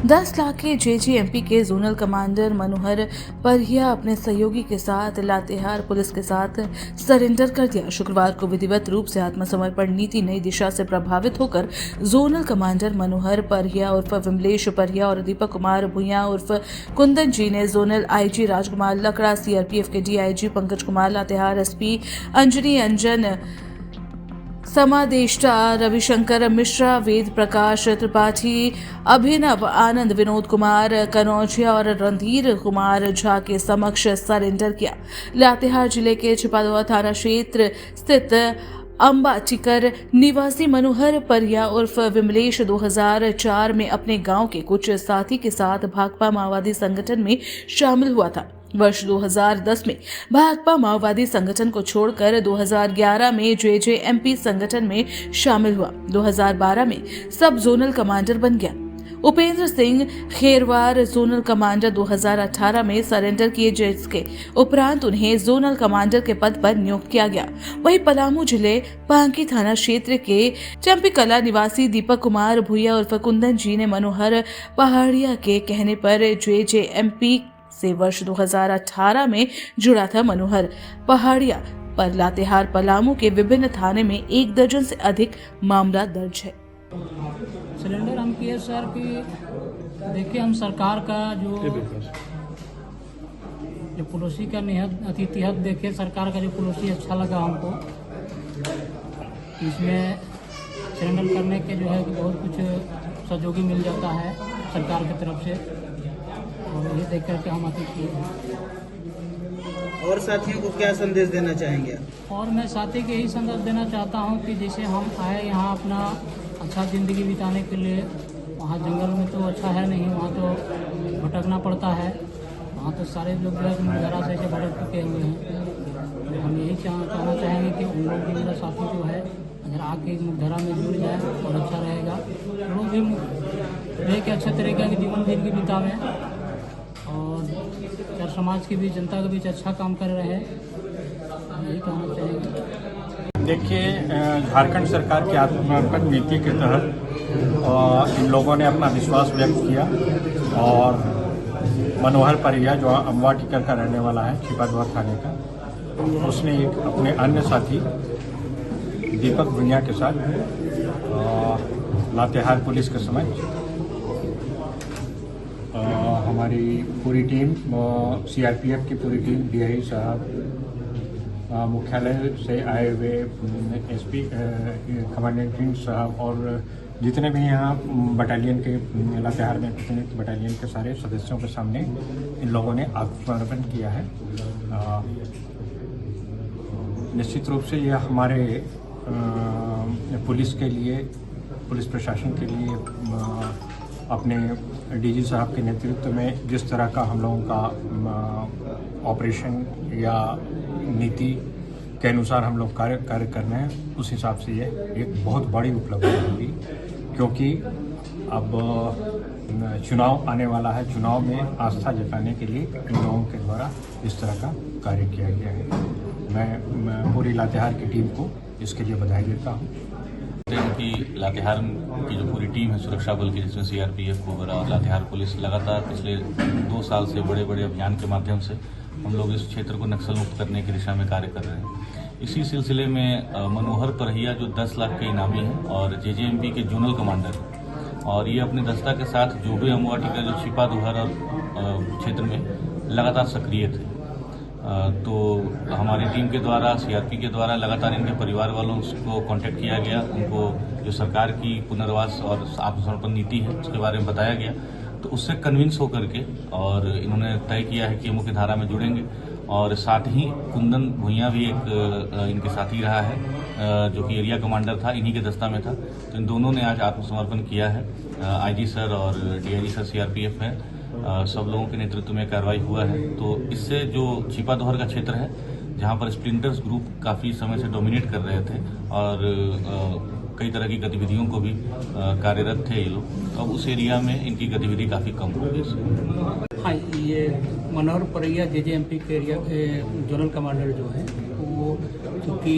10 लाख के जेजेएमपी के zonal commander मनोहर परहिया अपने सहयोगी के साथ लातेहार पुलिस के साथ सरेंडर कर दिया। शुक्रवार को विधिवत रूप से आत्मसमर्पण नीति नई दिशा से प्रभावित होकर जोनल कमांडर मनोहर परहिया उर्फ विमलेश परहिया और दीपक कुमार भुइया उर्फ कुंदन जी ने जोनल आईजी राजकुमार लकड़ा, सीआरपीएफ के डीआईजी पंकज कुमार, लातेहार एसपी अंजनी अंजन, समादेष्टा रविशंकर मिश्रा, वेद प्रकाश त्रिपाठी, अभिनव आनंद, विनोद कुमार कनौजिया और रणधीर कुमार झा के समक्ष सरेंडर किया। लातेहार जिले के छिपादवा थाना क्षेत्र स्थित अंबाटिकर निवासी मनोहर परहिया उर्फ विमलेश 2004 में अपने गांव के कुछ साथी के साथ भाकपा माओवादी संगठन में शामिल हुआ था। वर्ष 2010 में भाकपा माओवादी संगठन को छोड़कर 2011 में जेजेएमपी संगठन में शामिल हुआ। 2012 में सब जोनल कमांडर बन गया। उपेंद्र सिंह खेरवार जोनल कमांडर 2018 में सरेंडर किए, जिसके उपरांत उन्हें जोनल कमांडर के पद पर नियुक्त किया गया। वहीं पलामू जिले पांकी थाना क्षेत्र के चंपीकला निवासी दीपक कुमार भुइया उर्फ कुंदन जी ने मनोहर पहाड़िया के कहने पर जेजेएमपी से वर्ष 2018 में जुड़ा था। मनोहर पहाड़िया पर लातेहार पलामू के विभिन्न थाने में 1 दर्जन से अधिक मामला दर्ज है। सिलेंडर हम किए सर कि देखिए, हम सरकार का जो पॉलिसी का तहत देखे, सरकार का जो पॉलिसी अच्छा लगा हमको। इसमें सिलेंडर करने के जो है कि बहुत कुछ सहयोगी मिल जाता है सरकार की तरफ से, और ये देख करके हम अति किए हैं। और साथियों को क्या संदेश देना चाहेंगे? और मैं साथी के यही संदेश देना चाहता हूँ कि जैसे हम आए यहाँ अपना अच्छा ज़िंदगी बिताने के लिए, वहाँ जंगल में तो अच्छा है नहीं, वहाँ तो भटकना पड़ता है। वहाँ तो सारे लोग जो है मुखधरा से भटक चुके हुए हैं। हम यही कहना चाहेंगे कि उन लोग भी, मेरा साथी जो है, अगर आके मुखधरा में जुड़ जाए और अच्छा रहेगा, लोग भी रह के अच्छे तरीके की जीवन जिंदगी बितावें और समाज की भी, जनता के बीच अच्छा काम कर रहे हैं, यही कहना चाहेंगे। देखिए, झारखंड सरकार की आत्मसमर्पण नीति के तहत इन लोगों ने अपना विश्वास व्यक्त किया और मनोहर परहिया जो अंबाटिकर का रहने वाला है, छिपादवा थाने का, उसने एक अपने अन्य साथी दीपक भुइया के साथ लातेहार पुलिस के समक्ष हमारी पूरी टीम, सीआरपीएफ की पूरी टीम, डीआई साहब, मुख्यालय से आए हुए एसपी, कमांडेंट साहब और जितने भी यहाँ बटालियन के, लातेहार में प्रतिनिधित्व बटालियन के सारे सदस्यों के सामने इन लोगों ने आत्मसमर्पण किया है। निश्चित रूप से यह हमारे पुलिस के लिए, पुलिस प्रशासन के लिए, अपने डीजी साहब के नेतृत्व में जिस तरह का हम लोगों का ऑपरेशन या नीति के अनुसार हम लोग कार्य कर रहे हैं, उस हिसाब से ये एक बहुत बड़ी उपलब्धि होगी, क्योंकि अब चुनाव आने वाला है। चुनाव में आस्था जताने के लिए इन लोगों के द्वारा इस तरह का कार्य किया गया है। मैं पूरी लातेहार की टीम को इसके लिए बधाई देता हूँ। कि लातेहार की जो पूरी टीम है सुरक्षा बल की, जिसमें सीआरपीएफ, कोबरा और लातेहार पुलिस, लगातार पिछले 2 साल से बड़े बड़े अभियान के माध्यम से हम लोग इस क्षेत्र को नक्सल मुक्त करने की दिशा में कार्य कर रहे हैं। इसी सिलसिले में मनोहर परहिया जो 10 लाख के इनामी हैं और जेजेएमपी के जोनल कमांडर हैं, और ये अपने दस्ता के साथ जो भी अंबाटिकर जो छिपादवा क्षेत्र में लगातार सक्रिय थे। तो हमारी टीम के द्वारा, सीआरपी के द्वारा लगातार इनके परिवार वालों को कांटेक्ट किया गया। उनको जो सरकार की पुनर्वास और आत्मसमर्पण नीति है उसके बारे में बताया गया, तो उससे कन्विंस होकर के और इन्होंने तय किया है कि मुख्य धारा में जुड़ेंगे। और साथ ही कुंदन भुइया भी एक इनके साथी रहा है, जो कि एरिया कमांडर था, इन्हीं के दस्ता में था। तो इन दोनों ने आज आत्मसमर्पण किया है। आईजी सर और डीआईजी सर सीआरपीएफ हैं, सब लोगों के नेतृत्व में कार्रवाई हुआ है। तो इससे जो छिपादोहर का क्षेत्र है, जहां पर स्प्लिंटर्स ग्रुप काफ़ी समय से डोमिनेट कर रहे थे और कई तरह की गतिविधियों को भी कार्यरत थे ये लोग, तो अब उस एरिया में इनकी गतिविधि काफ़ी कम हो गई। हाँ, ये मनोहर परहिया जेजेएमपी के एरिया जोनल कमांडर जो है, वो क्योंकि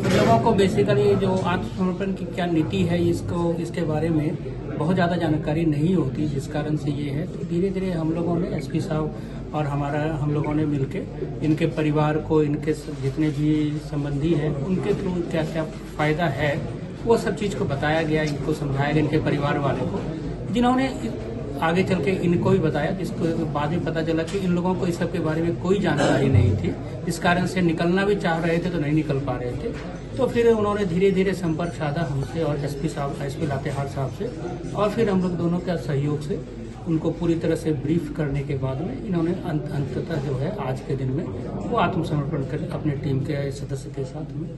लोगों को बेसिकली जो आत्मसमर्पण की क्या नीति है इसके बारे में बहुत ज़्यादा जानकारी नहीं होती, जिस कारण से ये है। तो धीरे धीरे हम लोगों ने एसपी साहब और हम लोगों ने मिलके इनके परिवार को, इनके जितने भी संबंधी हैं, उनके थ्रू क्या क्या फ़ायदा है वो सब चीज़ को बताया गया, इनको समझाया गया, इनके परिवार वाले को, जिन्होंने आगे चल के इनको ही बताया, जिसको बाद में पता चला कि इन लोगों को इस सब के बारे में कोई जानकारी नहीं थी। इस कारण से निकलना भी चाह रहे थे तो नहीं निकल पा रहे थे। तो फिर उन्होंने धीरे धीरे संपर्क साधा हमसे और एसपी लातेहार साहब से, और फिर हम लोग दोनों के सहयोग से उनको पूरी तरह से ब्रीफ करने के बाद में इन्होंने अंततः जो है आज के दिन में वो आत्मसमर्पण कर अपने टीम के सदस्य के साथ में